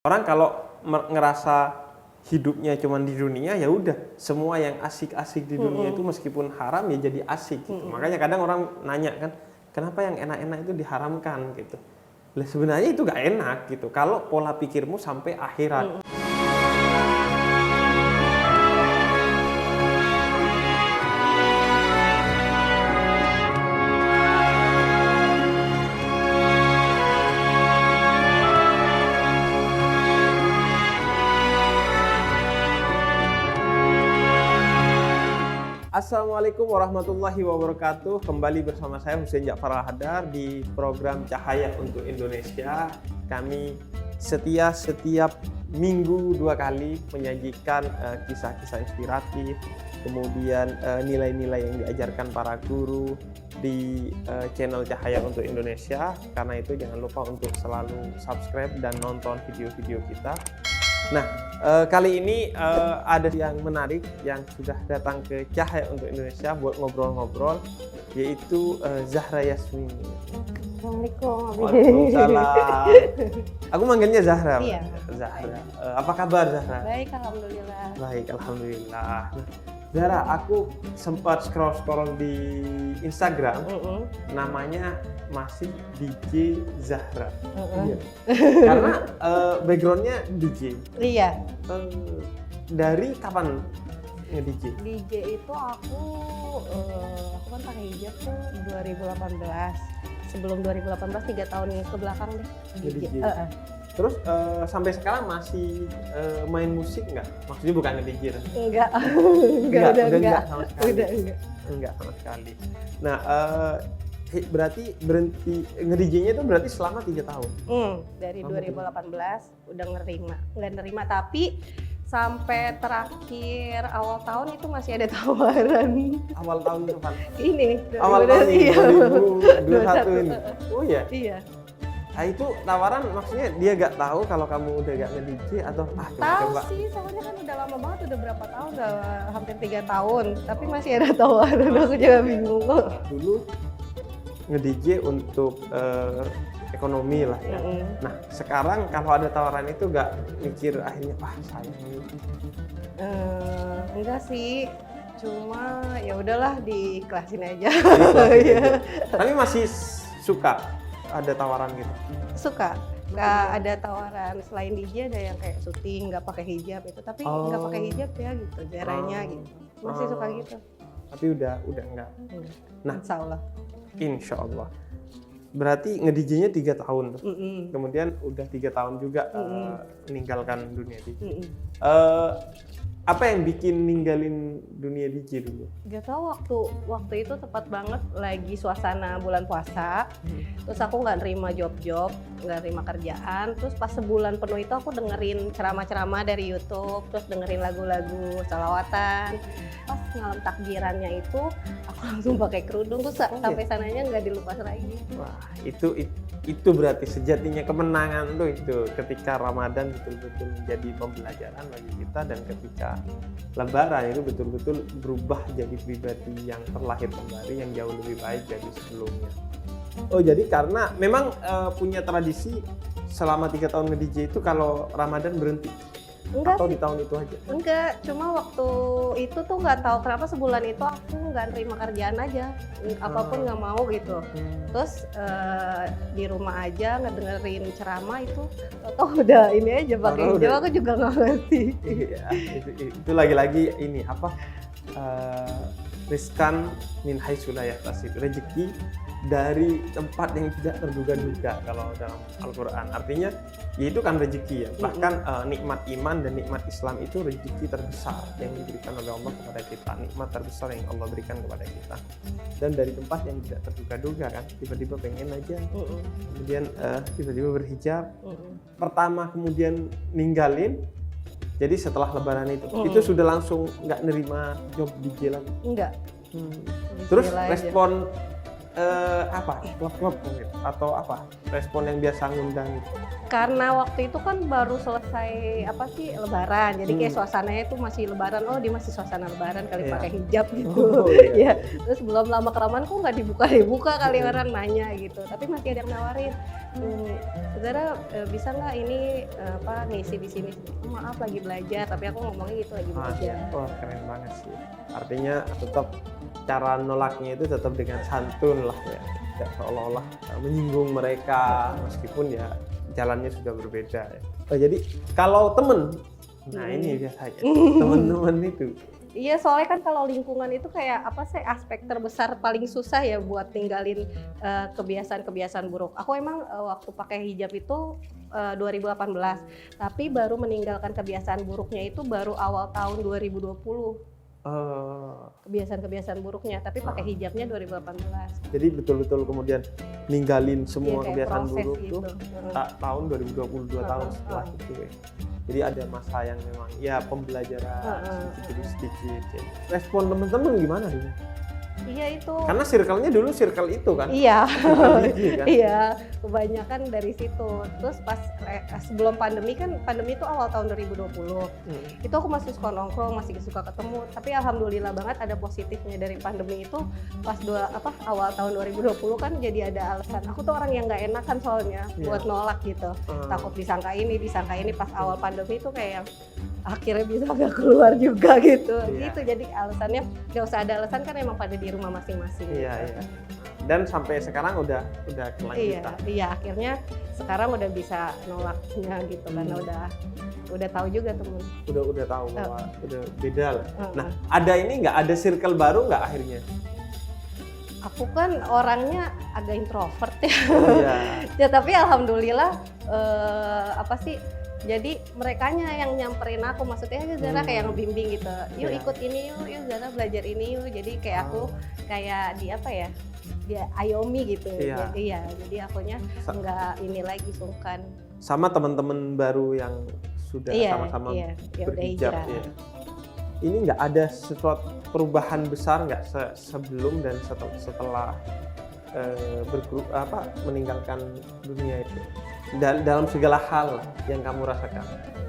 Orang kalau ngerasa hidupnya cuma di dunia, ya udah semua yang asik-asik di dunia itu meskipun haram ya jadi asik gitu. Makanya kadang orang nanya kan, kenapa yang enak-enak itu diharamkan gitu. Lah sebenarnya itu gak enak gitu kalau pola pikirmu sampai akhirat. Assalamualaikum warahmatullahi wabarakatuh. Kembali bersama saya Husein Ja'far Al-Hadar di program Cahaya untuk Indonesia. Kami setiap minggu 2 kali menyajikan kisah-kisah inspiratif, kemudian nilai-nilai yang diajarkan para guru di channel Cahaya untuk Indonesia. Karena itu jangan lupa untuk selalu subscribe dan nonton video-video kita. Nah, kali ini ada yang menarik yang sudah datang ke Cahaya untuk Indonesia buat ngobrol-ngobrol, yaitu Zahra Yasmini. Assalamualaikum. Waalaikumsalam. Aku manggilnya Zahra. Iya. Zahra. Apa kabar Zahra? Baik, alhamdulillah. Baik, alhamdulillah. Nah, Zahra, aku sempat scroll di Instagram, namanya masih DJ Zahra. Iya. Karena backgroundnya DJ. Iya. Dari kapan nge-DJ? DJ itu aku kan pakai hijab tuh 2018. Sebelum 2018 3 tahun ke belakang deh DJ. Terus sampai sekarang masih main musik nggak? Maksudnya bukan nge-DJ? Enggak. Enggak sama sekali. Udah enggak. Enggak sama sekali. Nah, berarti berhenti nge-DJ-nya itu berarti selama 3 tahun? Dari 2018 udah nggak nerima, tapi sampai terakhir awal tahun itu masih ada tawaran. Awal tahun kapan? Ini. Awal tahun ini, 2021 ini? Oh iya? Iya. Nah itu tawaran maksudnya dia gak tahu kalau kamu udah gak nge-DJ atau Tahu sih, soalnya kan udah lama banget, udah berapa tahun, udah hampir 3 tahun, tapi masih ada tawaran, aku juga bingung. Dulu nge-DJ untuk ekonomi lah ya. Nah sekarang kalau ada tawaran itu gak mikir akhirnya sayang gitu? Enggak sih, cuma ya udahlah diikhlasin aja. Tapi masih suka ada tawaran gitu? Suka. Nggak ada tawaran selain DJ, ada yang kayak syuting nggak pakai hijab itu, tapi nggak pakai hijab ya gitu, jaranya gitu. Masih suka gitu. Tapi udah enggak. Nah, Insya Allah. Berarti nge-DJ-nya 3 tahun tuh. Kemudian udah 3 tahun juga meninggalkan dunia DJ. Apa yang bikin ninggalin dunia DJ dulu? Gak tau, waktu itu tepat banget lagi suasana bulan puasa. Terus aku nggak nerima job, nggak nerima kerjaan. Terus pas sebulan penuh itu aku dengerin ceramah-ceramah dari YouTube, terus dengerin lagu-lagu shalawatan. Pas malam takbirannya itu aku langsung pakai kerudung, terus sampai sananya nggak dilepas lagi. Wah, itu berarti sejatinya kemenangan tuh itu ketika Ramadan betul-betul menjadi pembelajaran bagi kita, dan ketika Lebaran itu betul-betul berubah jadi pribadi yang terlahir kembali yang jauh lebih baik dari sebelumnya. Oh, jadi karena memang punya tradisi selama 3 tahun nge-DJ itu kalau Ramadan berhenti? Enggak atau sih. di tahun itu aja? Enggak, cuma waktu itu tuh nggak tahu kenapa sebulan itu aku nggak terima kerjaan aja, apapun nggak mau gitu. Terus di rumah aja ngedengerin ceramah itu, atau udah ini aja pakai hijab, aku juga nggak ngerti. Iya, itu lagi-lagi ini apa? Rizkan min haitsu la yahtasib, rezeki dari tempat yang tidak terduga-duga kalau dalam Al-Quran. Artinya ya itu kan rezeki ya. Bahkan nikmat iman dan nikmat Islam itu rezeki terbesar yang diberikan oleh Allah kepada kita. Nikmat terbesar yang Allah berikan kepada kita. Dan dari tempat yang tidak terduga-duga kan. Tiba-tiba pengen aja. Kemudian tiba-tiba berhijab. Pertama kemudian ninggalin. Jadi setelah Lebaran itu sudah langsung nggak nerima job DJ lagi? Enggak. Terus respon apa klub mungkin atau apa respon yang biasa ngundang itu? Karena waktu itu kan baru selesai apa sih Lebaran, jadi kayak suasananya itu masih Lebaran. Oh, dia masih suasana Lebaran kali pakai hijab gitu. Ya, terus belum lama kelamaan kok nggak dibuka kali orang nanya gitu. Tapi masih ada yang nawarin, saudara bisa nggak ini apa ngisi di sini? Oh, maaf lagi belajar, tapi aku ngomongnya gitu lagi belajar. Wah, keren banget sih. Artinya tetap cara nolaknya itu tetap dengan santun lah ya, tidak seolah-olah menyinggung mereka meskipun ya jalannya sudah berbeda ya. Jadi kalau temen, nah ini biasanya temen-temen itu. Iya, soalnya kan kalau lingkungan itu kayak apa sih aspek terbesar paling susah ya buat tinggalin kebiasaan-kebiasaan buruk. Aku emang waktu pakai hijab itu 2018, tapi baru meninggalkan kebiasaan buruknya itu baru awal tahun 2020. Kebiasaan-kebiasaan buruknya, tapi pakai hijabnya 2018. Jadi betul-betul kemudian ninggalin semua kebiasaan buruk gitu. tuh tahun 2022 tahun setelah itu ya. Jadi ada masa yang memang ya pembelajaran sedikit-sedikit. Respon teman-teman gimana dulu? Iya itu. Karena circle-nya dulu circle itu kan? Iya. Kan? Iya, kebanyakan dari situ. Terus pas sebelum pandemi kan, pandemi itu awal tahun 2020. Itu aku masih suka nongkrong, masih suka ketemu. Tapi alhamdulillah banget ada positifnya dari pandemi itu. Pas awal tahun 2020 kan jadi ada alasan. Aku tuh orang yang nggak enakan soalnya buat nolak gitu. Takut disangka ini. Pas awal pandemi itu kayak yang akhirnya bisa nggak keluar juga gitu. Gitu, jadi alasannya nggak usah ada alasan kan emang pada di rumah masing-masing. Iya. Dan sampai sekarang udah kelanjutan. Iya, akhirnya sekarang udah bisa nolaknya gitu karena udah tahu juga temen. Udah tahu bahwa udah beda lah. Nah, ada circle baru nggak akhirnya? Aku kan orangnya agak introvert ya. Iya. Ya tapi alhamdulillah jadi merekanya yang nyamperin aku, maksudnya Zara kayak ngebimbing gitu. Yuk ikut ini yuk Zara belajar ini yuk. Jadi kayak aku kayak di apa ya? Dia ayomi gitu. Jadi akunya nggak ini lagi sungkan. Sama teman-teman baru yang sudah sama-sama berhijab ya. Ini nggak ada sesuatu perubahan besar nggak sebelum dan setelah meninggalkan dunia itu dalam segala hal yang kamu rasakan?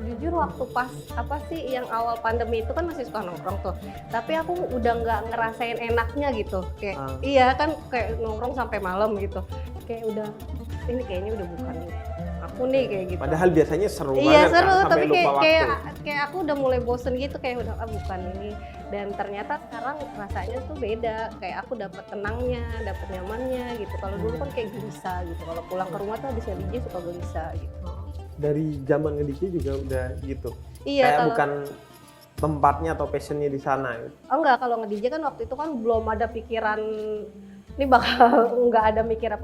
Jujur waktu pas yang awal pandemi itu kan masih suka nongkrong tuh, tapi aku udah nggak ngerasain enaknya gitu, kayak iya kan kayak nongkrong sampai malam gitu, kayak udah ini kayaknya udah bukan aku nih kayak gitu. Padahal biasanya seru banget. Iya seru, kan, tapi kayak aku udah mulai bosen gitu, kayak udah bukan ini. Dan ternyata sekarang rasanya tuh beda, kayak aku dapat tenangnya, dapat nyamannya gitu. Kalau dulu kan kayak gelisah gitu, kalau pulang ke rumah tuh habis nge-DJ suka gelisah gitu. Dari zaman nge-DJ juga udah gitu? Iya. Kayak bukan tempatnya atau passionnya di sana gitu? Oh enggak, kalau nge-DJ kan waktu itu kan belum ada pikiran, ini bakal nggak ada mikir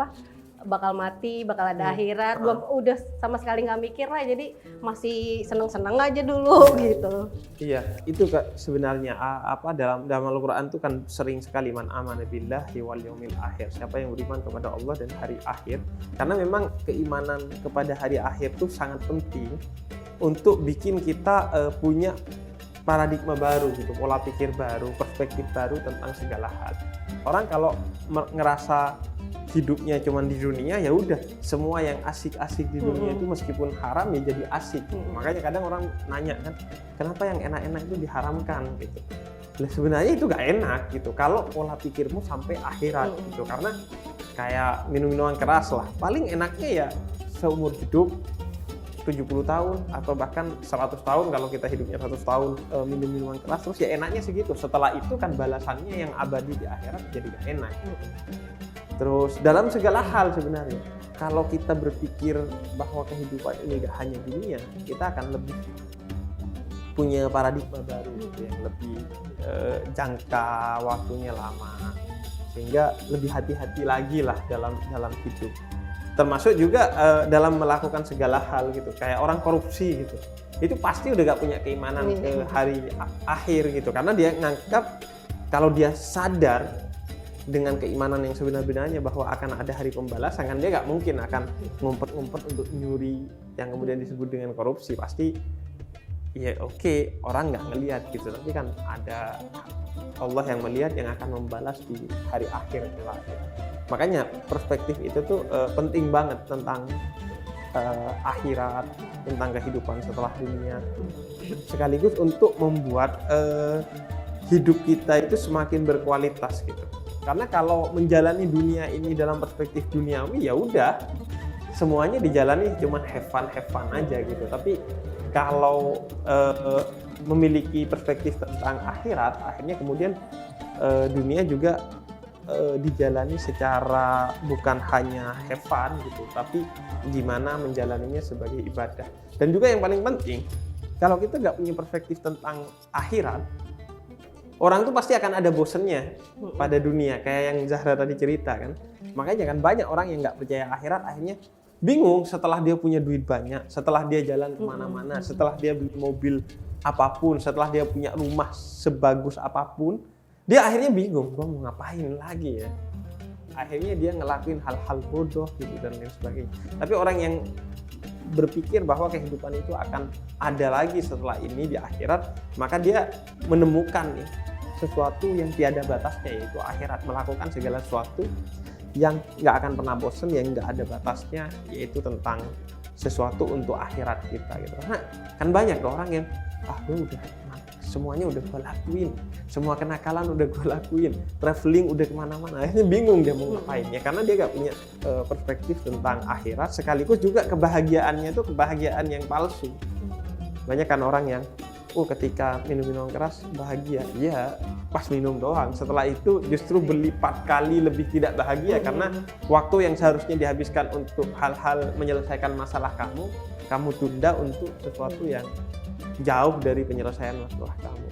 bakal mati, bakal ada akhirat, belum, udah sama sekali nggak mikir lah, jadi masih seneng-seneng aja dulu gitu. Iya, itu Kak sebenarnya dalam Al-Qur'an itu kan sering sekali man amana billahi wal yaumil akhir, siapa yang beriman kepada Allah dan hari akhir, karena memang keimanan kepada hari akhir itu sangat penting untuk bikin kita punya paradigma baru gitu, pola pikir baru, perspektif baru tentang segala hal. Orang kalau ngerasa hidupnya cuma di dunia, ya udah semua yang asik-asik di dunia itu meskipun haram ya jadi asik. Makanya kadang orang nanya kan, kenapa yang enak-enak itu diharamkan gitu. Nah, sebenarnya itu gak enak gitu kalau pola pikirmu sampai akhirat gitu, karena kayak minum-minuman keras lah, paling enaknya ya seumur hidup 70 tahun atau bahkan 100 tahun kalau kita hidupnya 100 tahun minum minuman keras, terus ya enaknya segitu. Setelah itu kan balasannya yang abadi di akhirat jadi gak enak. Terus dalam segala hal sebenarnya, kalau kita berpikir bahwa kehidupan ini gak hanya dunia, kita akan lebih punya paradigma baru yang lebih jangka waktunya lama, sehingga lebih hati-hati lagi lah dalam hidup. Termasuk juga dalam melakukan segala hal gitu, kayak orang korupsi gitu, itu pasti udah gak punya keimanan ke hari akhir gitu, karena dia nganggap kalau dia sadar dengan keimanan yang sebenar-benarnya bahwa akan ada hari pembalasan, kan dia gak mungkin akan ngumpet-ngumpet untuk nyuri yang kemudian disebut dengan korupsi. Pasti ya oke, orang nggak ngelihat gitu, tapi kan ada Allah yang melihat, yang akan membalas di hari akhir kelak. Makanya perspektif itu tuh penting banget tentang akhirat, tentang kehidupan setelah dunia, sekaligus untuk membuat hidup kita itu semakin berkualitas gitu. Karena kalau menjalani dunia ini dalam perspektif duniawi, ya udah semuanya dijalani cuman have fun aja gitu. Tapi kalau memiliki perspektif tentang akhirat, akhirnya kemudian dunia juga dijalani secara bukan hanya have fun gitu, tapi gimana menjalaninya sebagai ibadah. Dan juga yang paling penting, kalau kita nggak punya perspektif tentang akhirat, orang tuh pasti akan ada bosennya pada dunia, kayak yang Zahra tadi cerita kan. Makanya kan banyak orang yang nggak percaya akhirat akhirnya bingung setelah dia punya duit banyak, setelah dia jalan kemana-mana, setelah dia beli mobil apapun, setelah dia punya rumah sebagus apapun, dia akhirnya bingung, gue mau ngapain lagi ya. Akhirnya dia ngelakuin hal-hal bodoh gitu dan lain sebagainya. Tapi orang yang berpikir bahwa kehidupan itu akan ada lagi setelah ini di akhirat, maka dia menemukan nih sesuatu yang tiada batasnya, yaitu akhirat, melakukan segala sesuatu yang nggak akan pernah bosen, yang nggak ada batasnya, yaitu tentang sesuatu untuk akhirat kita gitu. Karena kan banyak orang yang gue udah semuanya udah gue lakuin, semua kenakalan udah gue lakuin, traveling udah kemana-mana, akhirnya bingung dia mau ngapain ya, karena dia nggak punya perspektif tentang akhirat, sekaligus juga kebahagiaannya itu kebahagiaan yang palsu. Banyak kan orang yang ketika minum keras bahagia, ya pas minum doang, setelah itu justru berlipat kali lebih tidak bahagia, karena waktu yang seharusnya dihabiskan untuk hal-hal menyelesaikan masalah kamu tunda untuk sesuatu yang jauh dari penyelesaian masalah kamu.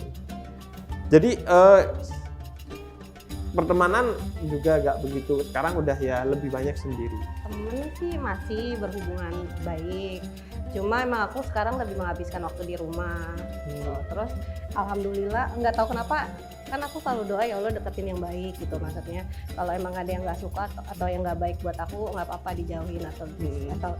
Jadi pertemanan juga gak begitu, sekarang udah ya lebih banyak sendiri. Temen sih masih berhubungan baik, cuma emang aku sekarang lebih menghabiskan waktu di rumah. Terus alhamdulillah, nggak tahu kenapa kan aku selalu doa ya Allah deketin yang baik gitu, maksudnya kalau emang ada yang nggak suka atau yang nggak baik buat aku, nggak apa-apa dijauhin atau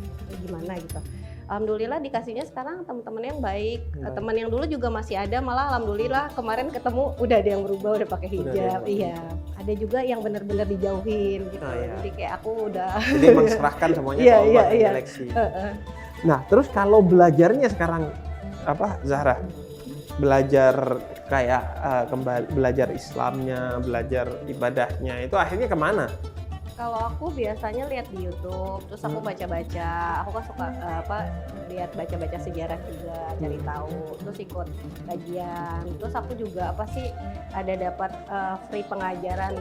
gimana gitu. Alhamdulillah dikasihnya sekarang teman-teman yang baik. Teman yang dulu juga masih ada, malah alhamdulillah kemarin ketemu udah ada yang berubah, udah pakai hijab. Iya, ada juga yang benar-benar dijauhin gitu. Jadi kayak aku udah jadi emang serahkan semuanya ke Allah yang seleksi. Nah, terus kalau belajarnya sekarang Zahra? Belajar kayak belajar Islamnya, belajar ibadahnya, itu akhirnya kemana? Kalau aku biasanya lihat di YouTube, terus aku baca-baca. Aku kan suka lihat baca-baca sejarah juga, cari tahu, terus ikut kajian. Terus aku juga ada dapat free pengajaran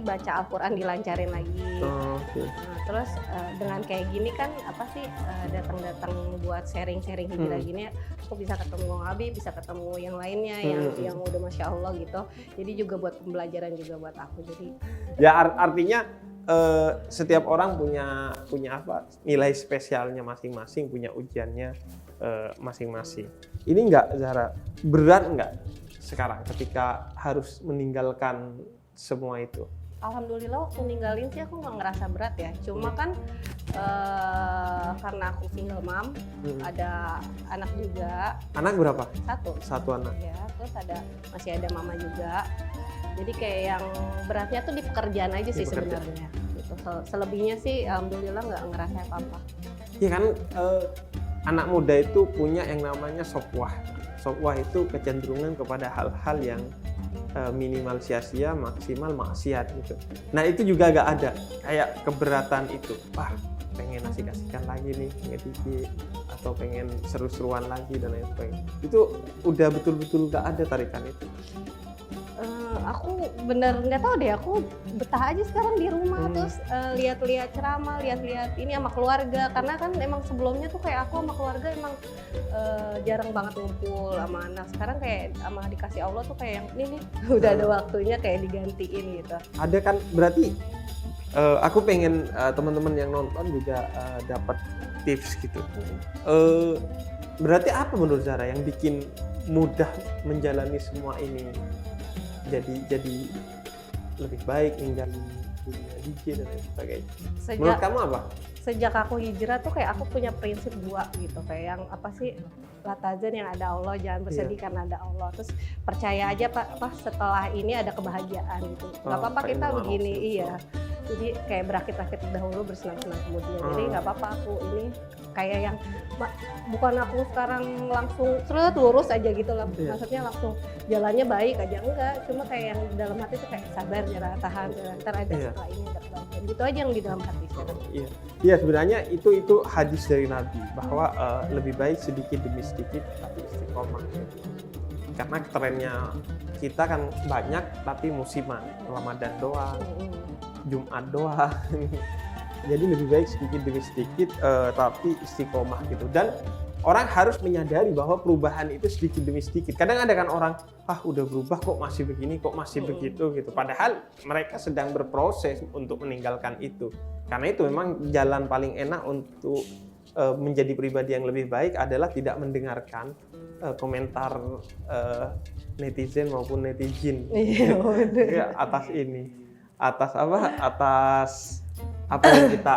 baca Al-Qur'an dilancarin lagi. Nah, terus dengan kayak gini kan datang-datang buat sharing-sharing hijrah gini, aku bisa ketemu Bang Abi, bisa ketemu yang lainnya yang udah Masya Allah gitu. Jadi juga buat pembelajaran juga buat aku. Jadi ya artinya setiap orang punya nilai spesialnya masing-masing, punya ujiannya masing-masing. Ini enggak, Zahra, berat enggak sekarang ketika harus meninggalkan semua itu? Alhamdulillah waktu ninggalin sih aku nggak ngerasa berat ya. Cuma kan karena aku single mom, ada anak juga. Anak berapa? Satu anak. Ya, terus masih ada mama juga. Jadi kayak yang beratnya tuh di pekerjaan aja sih sebenarnya. Gitu. Selebihnya sih alhamdulillah nggak ngerasa apa-apa. Iya kan, anak muda itu punya yang namanya sofwah. Sofwah itu kecenderungan kepada hal-hal yang minimal sia-sia, maksimal maksiat gitu. Nah itu juga gak ada kayak keberatan itu. Pengen asik-asikan lagi nih, ngedikit atau pengen seru-seruan lagi dan lain sebagainya. Itu udah betul-betul gak ada tarikan itu. Aku bener nggak tahu deh, aku betah aja sekarang di rumah, terus lihat-lihat ceramah, lihat-lihat ini sama keluarga, karena kan emang sebelumnya tuh kayak aku sama keluarga emang jarang banget ngumpul sama anak. Sekarang kayak sama dikasih Allah tuh kayak yang ini udah ada waktunya kayak digantiin gitu. Ada kan, berarti aku pengen teman-teman yang nonton juga dapat tips gitu. Berarti apa menurut Zahra yang bikin mudah menjalani semua ini? Jadi lebih baik ninggalin dunia DJ dan lain sebagainya. Menurut Sejak kamu apa? sejak aku hijrah tuh kayak aku punya prinsip 2 gitu, kayak yang apa sih, latazan yang ada Allah, jangan bersedih karena ada Allah, terus percaya aja Pak setelah ini ada kebahagiaan gitu, nggak apa-apa kita begini, iya. Jadi kayak berakit-rakit dahulu, bersenang-senang kemudian. Jadi nggak apa-apa aku ini kayak yang bukan aku sekarang langsung lurus aja gitu lah. Iya. Maksudnya langsung jalannya baik aja, enggak. Cuma kayak yang dalam hati tuh kayak sabar, jangan tahan, ntar ada Iya. setelah ini ada kebahagiaan. Gitu aja yang di dalam hati sekarang. Iya, iya sebenarnya itu hadis dari Nabi bahwa lebih baik sedikit demi sedikit tapi istiqomah. Karena trennya kita kan banyak tapi musiman, Ramadan doang, Jumat doang. Jadi lebih baik sedikit demi sedikit tapi istiqomah gitu. Dan orang harus menyadari bahwa perubahan itu sedikit demi sedikit. Kadang ada kan orang, udah berubah kok masih begini, kok masih begitu gitu. Padahal mereka sedang berproses untuk meninggalkan itu. Karena itu memang jalan paling enak untuk menjadi pribadi yang lebih baik adalah tidak mendengarkan komentar netizen maupun netizen atas apa yang kita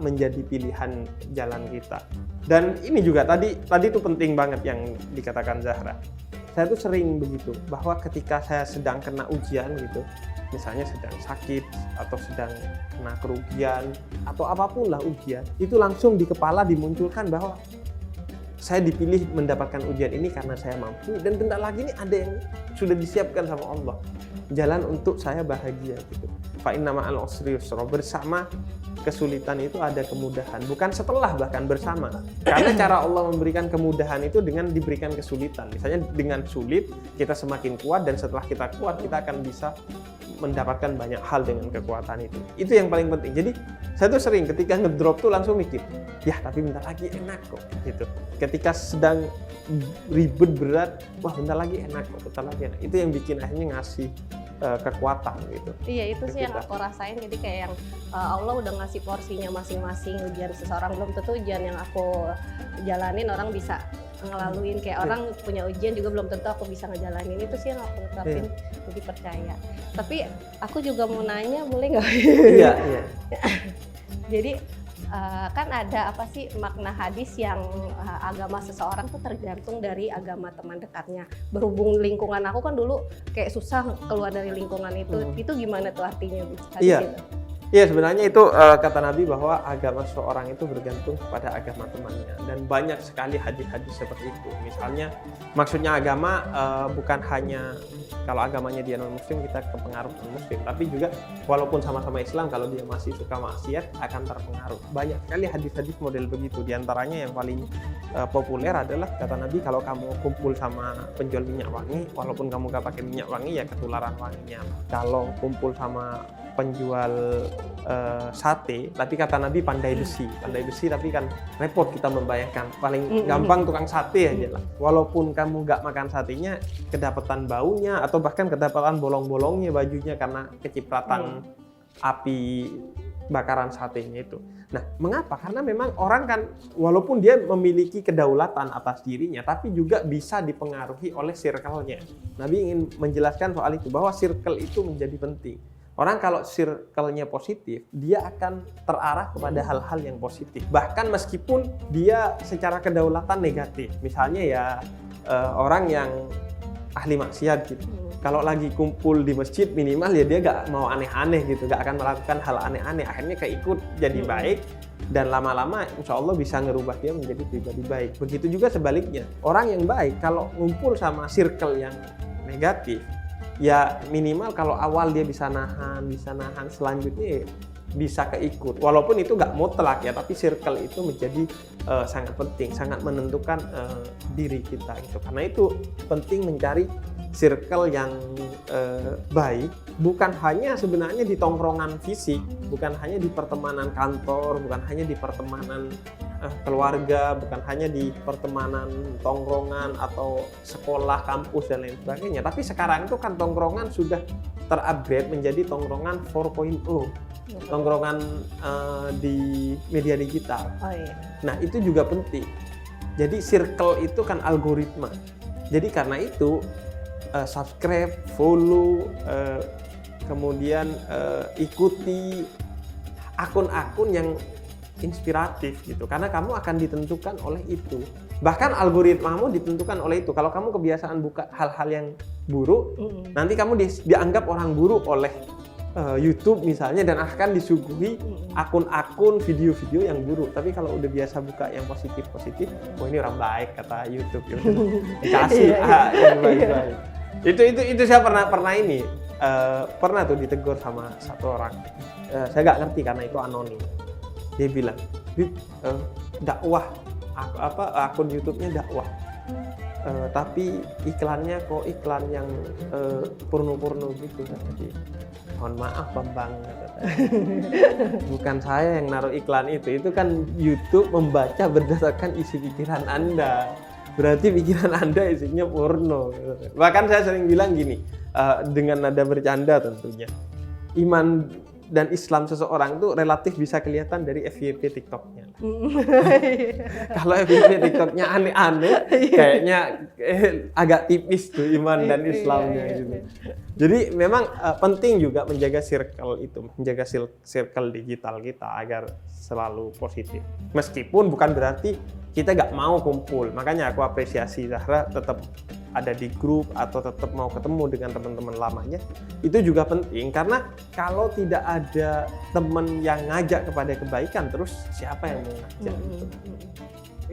menjadi pilihan jalan kita. Dan ini juga tadi itu penting banget yang dikatakan Zahra. Saya tuh sering begitu, bahwa ketika saya sedang kena ujian gitu, misalnya sedang sakit atau sedang kena kerugian atau apapun lah ujian, itu langsung di kepala dimunculkan bahwa saya dipilih mendapatkan ujian ini karena saya mampu, dan bentar lagi ini ada yang sudah disiapkan sama Allah, jalan untuk saya bahagia gitu. Fa inna ma'al usri yusra, bersama kesulitan itu ada kemudahan, bukan setelah, bahkan bersama. Karena cara Allah memberikan kemudahan itu dengan diberikan kesulitan. Misalnya dengan sulit kita semakin kuat, dan setelah kita kuat kita akan bisa mendapatkan banyak hal dengan kekuatan itu. Itu yang paling penting. Jadi saya tuh sering ketika ngedrop tuh langsung mikir, ya tapi bentar lagi enak kok gitu. Ketika sedang ribet berat, wah bentar lagi enak kok, bentar lagi enak. Itu yang bikin akhirnya ngasih kekuatan gitu. Iya, itu sih yang aku rasain. Jadi kayak yang Allah udah ngasih porsinya masing-masing. Ujian seseorang belum tentu ujian yang aku jalanin orang bisa ngelaluin. Kayak orang punya ujian juga belum tentu aku bisa ngejalanin. Itu sih yang aku terapin, jadi percaya. Tapi aku juga mau nanya, boleh nggak? Iya. Jadi kan ada apa sih makna hadis yang agama seseorang tuh tergantung dari agama teman dekatnya. Berhubung lingkungan aku kan dulu kayak susah keluar dari lingkungan itu gimana tuh artinya? Iya. Iya, sebenarnya itu kata Nabi bahwa agama seorang itu bergantung kepada agama temannya, dan banyak sekali hadis-hadis seperti itu. Misalnya maksudnya agama bukan hanya kalau agamanya dia non muslim kita kepengaruh non muslim, tapi juga walaupun sama-sama Islam kalau dia masih suka maksiat akan terpengaruh. Banyak sekali hadis-hadis model begitu. Di antaranya yang paling populer adalah kata Nabi, kalau kamu kumpul sama penjual minyak wangi, walaupun kamu gak pakai minyak wangi ya ketularan wanginya. Kalau kumpul sama penjual sate, tapi kata Nabi pandai besi tapi kan repot kita membayangkan. Paling gampang tukang sate aja lah. Walaupun kamu nggak makan satenya, kedapatan baunya atau bahkan kedapatan bolong-bolongnya bajunya karena kecipratan api bakaran satenya itu. Nah, mengapa? Karena memang orang kan walaupun dia memiliki kedaulatan atas dirinya, tapi juga bisa dipengaruhi oleh circle-nya. Nabi ingin menjelaskan soal itu, bahwa circle itu menjadi penting. Orang kalau circle-nya positif, dia akan terarah kepada hal-hal yang positif. Bahkan meskipun dia secara kedaulatan negatif. Misalnya ya orang yang ahli maksiat gitu. Kalau lagi kumpul di masjid minimal ya dia gak mau aneh-aneh gitu. Gak akan melakukan hal aneh-aneh. Akhirnya keikut jadi baik. Dan lama-lama insya Allah bisa ngerubah dia menjadi pribadi baik. Begitu juga sebaliknya. Orang yang baik kalau ngumpul sama circle yang negatif, ya minimal kalau awal dia bisa nahan, selanjutnya bisa keikut. Walaupun itu nggak mutlak ya, tapi circle itu menjadi sangat penting, sangat menentukan diri kita gitu. Karena itu penting mencari circle yang baik, bukan hanya sebenarnya di tongkrongan fisik, bukan hanya di pertemanan kantor, bukan hanya di pertemanan keluarga, bukan hanya di pertemanan tongkrongan atau sekolah, kampus dan lain sebagainya. Tapi sekarang itu kan tongkrongan sudah terupgrade menjadi tongkrongan 4.0, tongkrongan di media digital. Nah, itu juga penting. Jadi circle itu kan algoritma. Jadi karena itu subscribe, follow, kemudian ikuti akun-akun yang inspiratif gitu, karena kamu akan ditentukan oleh itu. Bahkan algoritmamu ditentukan oleh itu. Kalau kamu kebiasaan buka hal-hal yang buruk, nanti kamu dianggap orang buruk oleh YouTube misalnya, dan akan disuguhi akun-akun video-video yang buruk. Tapi kalau udah biasa buka yang positif-positif, oh ini orang baik kata YouTube, ya dikasih yang baik-baik. Itu saya pernah ini pernah tuh ditegur sama satu orang. Saya nggak ngerti karena itu anonim. Dia bilang, dakwah, akun YouTube-nya dakwah, tapi iklannya kok iklan yang porno-porno gitu. Jadi, mohon maaf Bambang, bukan saya yang naruh iklan itu kan YouTube membaca berdasarkan isi pikiran Anda. Berarti pikiran Anda isinya porno. Bahkan saya sering bilang gini, dengan nada bercanda tentunya, iman dan Islam seseorang itu relatif bisa kelihatan dari FYP TikToknya. Kalau FYP TikToknya aneh-aneh, kayaknya agak tipis tuh iman dan Islamnya gitu. Jadi memang penting juga menjaga circle itu, menjaga circle digital kita agar selalu positif. Meskipun bukan berarti kita nggak mau kumpul. Makanya aku apresiasi Zahra tetap ada di grup atau tetap mau ketemu dengan teman-teman lamanya. Itu juga penting, karena kalau tidak ada teman yang ngajak kepada kebaikan, terus siapa yang mau ngajak?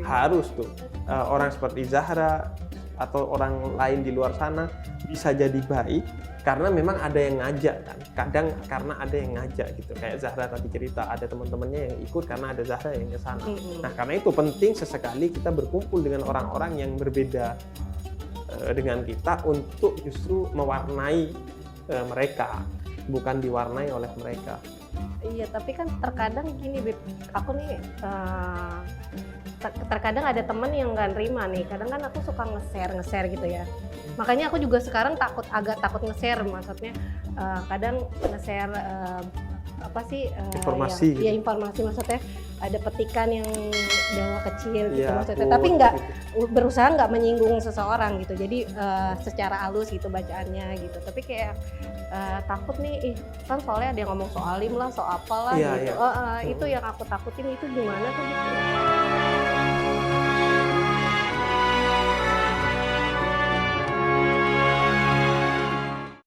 Harus tuh orang seperti Zahra atau orang lain di luar sana bisa jadi baik karena memang ada yang ngajak kan. Kadang karena ada yang ngajak gitu. Kayak Zahra tadi cerita, ada teman-temannya yang ikut karena ada Zahra yang ke sana. Nah, karena itu penting sesekali kita berkumpul dengan orang-orang yang berbeda dengan kita untuk justru mewarnai mereka, bukan diwarnai oleh mereka. Iya, tapi kan terkadang gini, Beb, aku nih terkadang ada temen yang nggak nerima nih. Kadang kan aku suka nge-share gitu ya. Makanya aku juga sekarang agak takut nge-share, maksudnya kadang nge-share apa sih informasi ya informasi, maksudnya ada petikan yang dawa kecil gitu ya, maksudnya, tapi nggak berusaha nggak menyinggung seseorang gitu, jadi secara halus gitu bacaannya gitu, tapi kayak takut nih, kan soalnya ada yang ngomong soal alim lah, soal apalah gitu. Itu yang aku takutin, itu gimana tuh gitu?